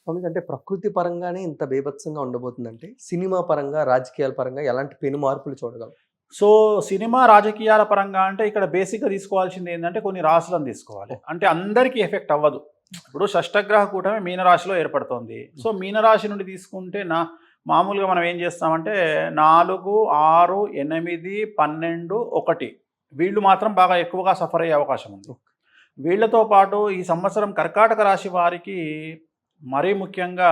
స్వామీజీ అంటే ప్రకృతి పరంగానే ఇంత బీభత్సంగా ఉండబోతుందంటే, సినిమా పరంగా, రాజకీయాల పరంగా ఎలాంటి పెను మార్పులు చూడగలం? సో, సినిమా, రాజకీయాల పరంగా అంటే ఇక్కడ బేసిక్‌గా తీసుకోవాల్సింది ఏందంటే కొన్ని రాశులను తీసుకోవాలి. ఓహ్! అంటే అందరికీ ఎఫెక్ట్ అవ్వదు. ఇప్పుడు షష్టగ్రహ కూటమి మీనరాశిలో ఏర్పడుతోంది. సో, హ్మ్. మీనరాశి నుండి తీసుకుంటే మామూలుగా మనం ఏం చేస్తామంటే 4, 6, 8, 12, 1 వీళ్ళు మాత్రం బాగా ఎక్కువగా సఫర్ అయ్యే అవకాశం ఉంది. ఓహ్! వీళ్ళతో పాటు ఈ సంవత్సరం కర్కాటక రాశి వారికి మరీ ముఖ్యంగా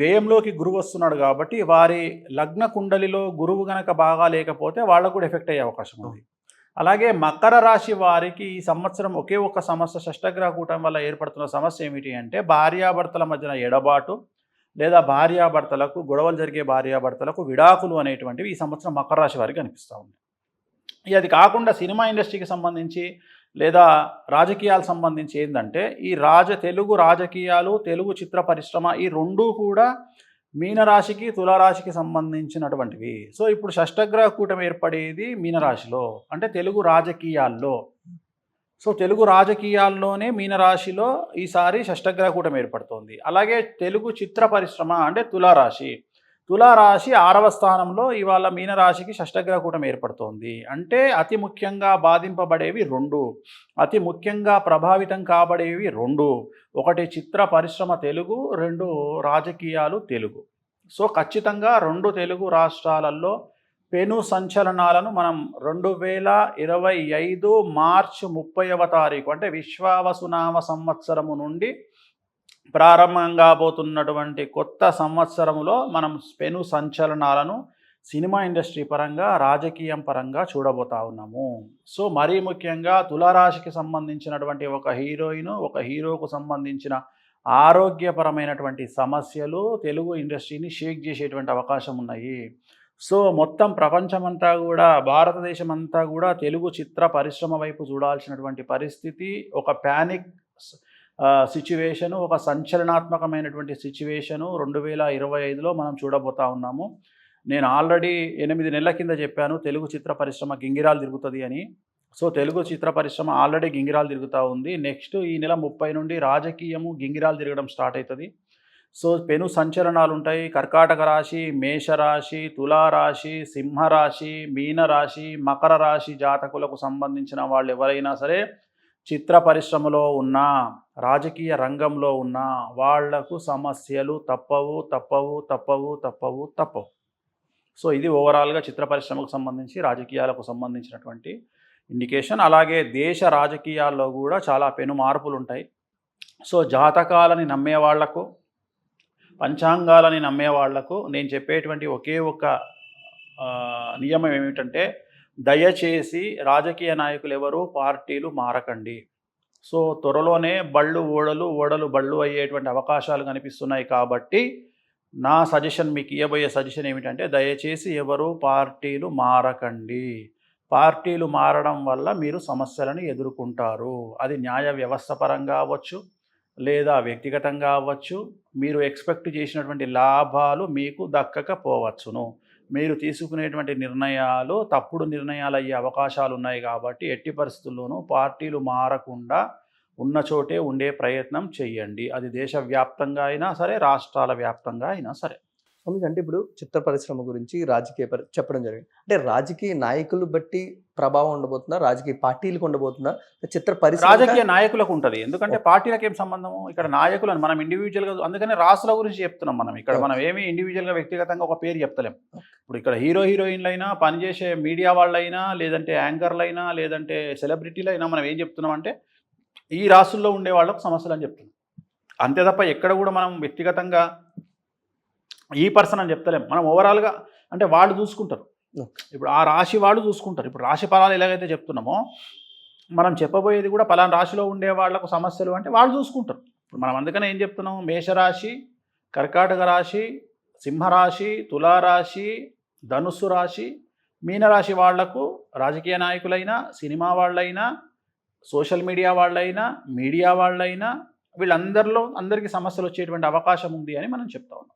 వ్యయంలోకి గురువు వస్తున్నాడు కాబట్టి వారి లగ్న కుండలిలో గురువు గనక బాగా లేకపోతే వాళ్ళకు కూడా ఎఫెక్ట్ అయ్యే అవకాశం ఉంది. అలాగే మకర రాశి వారికి ఈ సంవత్సరం ఒకే ఒక్క సమస్య షష్టగ్రహ కూటమి వల్ల ఏర్పడుతున్న సమస్య ఏమిటి అంటే భార్యాభర్తల మధ్యన ఎడబాటు లేదా భార్యాభర్తలకు గొడవలు జరిగే భార్యాభర్తలకు విడాకులు అనేటువంటివి ఈ సంవత్సరం మకర రాశి వారికి కనిపిస్తూ ఉన్నాయి. అది కాకుండా సినిమా ఇండస్ట్రీకి సంబంధించి లేదా రాజకీయాలకు సంబంధించి ఏంటంటే ఈ తెలుగు రాజకీయాలు, తెలుగు చిత్ర పరిశ్రమ ఈ రెండూ కూడా మీనరాశికి, తులారాశికి సంబంధించినటువంటివి. సో, ఇప్పుడు షష్టగ్రహ కూటమి ఏర్పడేది మీనరాశిలో, అంటే తెలుగు రాజకీయాల్లో. సో, తెలుగు రాజకీయాల్లోనే మీనరాశిలో ఈసారి షష్టగ్రహ కూటమి ఏర్పడుతోంది. అలాగే తెలుగు చిత్ర పరిశ్రమ అంటే తులారాశి. తులారాశి 6వ స్థానంలో ఇవాళ మీనరాశికి షష్టగ్రహ కూటమి ఏర్పడుతోంది. అంటే అతి ముఖ్యంగా బాధింపబడేవి 2, అతి ముఖ్యంగా ప్రభావితం కాబడేవి 2. ఒకటి చిత్ర పరిశ్రమ తెలుగు, 2 రాజకీయాలు తెలుగు. సో, ఖచ్చితంగా 2 తెలుగు రాష్ట్రాలలో పెను సంచలనాలను మనం 2025 మార్చి 30వ తారీఖు అంటే విశ్వావసునామ సంవత్సరము నుండి ప్రారంభం కాబోతున్నటువంటి కొత్త సంవత్సరములో మనం పెను సంచలనాలను సినిమా ఇండస్ట్రీ పరంగా, రాజకీయం పరంగా చూడబోతా ఉన్నాము. సో, మరీ ముఖ్యంగా తులారాశికి సంబంధించినటువంటి ఒక హీరోయిన్, ఒక హీరోకు సంబంధించిన ఆరోగ్యపరమైనటువంటి సమస్యలు తెలుగు ఇండస్ట్రీని షేక్ చేసేటువంటి అవకాశం ఉన్నాయి. సో, మొత్తం ప్రపంచమంతా కూడా, భారతదేశం అంతా కూడా తెలుగు చిత్ర పరిశ్రమ వైపు చూడాల్సినటువంటి పరిస్థితి, ఒక ప్యానిక్ సిచ్యువేషను, ఒక సంచలనాత్మకమైనటువంటి సిచ్యువేషను 2025లో మనం చూడబోతా ఉన్నాము. నేను ఆల్రెడీ 8 నెలల కింద చెప్పాను తెలుగు చిత్ర పరిశ్రమ గింగిరాలు తిరుగుతుంది అని. సో, తెలుగు చిత్ర పరిశ్రమ ఆల్రెడీ గింగిరాలు తిరుగుతూ ఉంది. నెక్స్ట్ ఈ నెల 30 నుండి రాజకీయము గింగిరాలు తిరగడం స్టార్ట్ అవుతుంది. సో, పెను సంచలనాలు ఉంటాయి. కర్కాటక రాశి, మేషరాశి, తులారాశి, సింహరాశి, మీనరాశి, మకర రాశి జాతకులకు సంబంధించిన వాళ్ళు ఎవరైనా సరే చిత్ర పరిశ్రమలో ఉన్న, రాజకీయ రంగంలో ఉన్న వాళ్లకు సమస్యలు తప్పవు తప్పవు తప్పవు తప్పవు తప్పవు. సో, ఇది ఓవరాల్గా చిత్ర పరిశ్రమకు సంబంధించి, రాజకీయాలకు సంబంధించినటువంటి ఇండికేషన్. అలాగే దేశ రాజకీయాల్లో కూడా చాలా పెను మార్పులు ఉంటాయి. సో, జాతకాలని నమ్మేవాళ్లకు, పంచాంగాలని నమ్మేవాళ్లకు నేను చెప్పేటువంటి ఒకే ఒక నియమం ఏమిటంటే దయచేసి రాజకీయ నాయకులు ఎవరు పార్టీలు మారకండి. సో, త్వరలోనే బళ్ళు ఓడలు, ఓడలు బళ్ళు అయ్యేటువంటి అవకాశాలు కనిపిస్తున్నాయి కాబట్టి నా సజెషన్, మీకు ఇవ్వబోయే సజెషన్ ఏమిటంటే దయచేసి ఎవరు పార్టీలు మారకండి. పార్టీలు మారడం వల్ల మీరు సమస్యలను ఎదుర్కొంటారు. అది న్యాయ వ్యవస్థ పరంగా అవ్వచ్చు, లేదా వ్యక్తిగతంగా అవ్వచ్చు. మీరు ఎక్స్పెక్ట్ చేసినటువంటి లాభాలు మీకు దక్కకపోవచ్చును. మీరు తీసుకునేటువంటి నిర్ణయాలు తప్పుడు నిర్ణయాలు అయ్యే అవకాశాలు ఉన్నాయి కాబట్టి ఎట్టి పరిస్థితుల్లోనూ పార్టీలు మారకుండా ఉన్న చోటే ఉండే ప్రయత్నం చేయండి. అది దేశవ్యాప్తంగా అయినా సరే, రాష్ట్రాల వ్యాప్తంగా అయినా సరే. స్వామీజీ అంటే ఇప్పుడు చిత్ర పరిశ్రమ గురించి చెప్పడం జరిగింది. అంటే రాజకీయ నాయకులు బట్టి ప్రభావం ఉండబోతుందా? రాజకీయ పార్టీలకు ఉండబోతుందా? చిత్ర పరిశ్రమ రాజకీయ నాయకులకు ఉంటుంది. ఎందుకంటే పార్టీలకు ఏం సంబంధము? ఇక్కడ నాయకులను మనం ఇండివిజువల్గా, అందుకని రాసుల గురించి చెప్తున్నాం మనం. ఇక్కడ మనం ఏమి ఇండివిజువల్గా వ్యక్తిగతంగా ఒక పేరు చెప్తలేం. ఇప్పుడు ఇక్కడ హీరోయిన్లైనా, పనిచేసే మీడియా వాళ్ళైనా, లేదంటే యాంకర్లైనా, లేదంటే సెలబ్రిటీలైనా మనం ఏం చెప్తున్నాం అంటే ఈ రాసుల్లో ఉండే వాళ్ళకు సమస్యలు అని చెప్తున్నాం. అంతే తప్ప ఎక్కడ కూడా మనం వ్యక్తిగతంగా ఈ పర్సన్ అని చెప్తలేం. మనం ఓవరాల్గా అంటే వాళ్ళు చూసుకుంటారు. ఇప్పుడు ఆ రాశి వాళ్ళు చూసుకుంటారు. ఇప్పుడు రాశి ఫలాలు ఎలాగైతే చెప్తున్నామో మనం చెప్పబోయేది కూడా పలానా రాశిలో ఉండే వాళ్లకు సమస్యలు అంటే వాళ్ళు చూసుకుంటారు. ఇప్పుడు మనం అందుకనే ఏం చెప్తున్నాం, మేషరాశి, కర్కాటక రాశి, సింహరాశి, తులారాశి, ధనుస్సు రాశి, మీనరాశి వాళ్లకు రాజకీయ నాయకులైనా, సినిమా వాళ్ళైనా, సోషల్ మీడియా వాళ్ళైనా, మీడియా వాళ్ళైనా వీళ్ళందరిలో అందరికీ సమస్యలు వచ్చేటువంటి అవకాశం ఉంది అని మనం చెప్తా ఉన్నాం.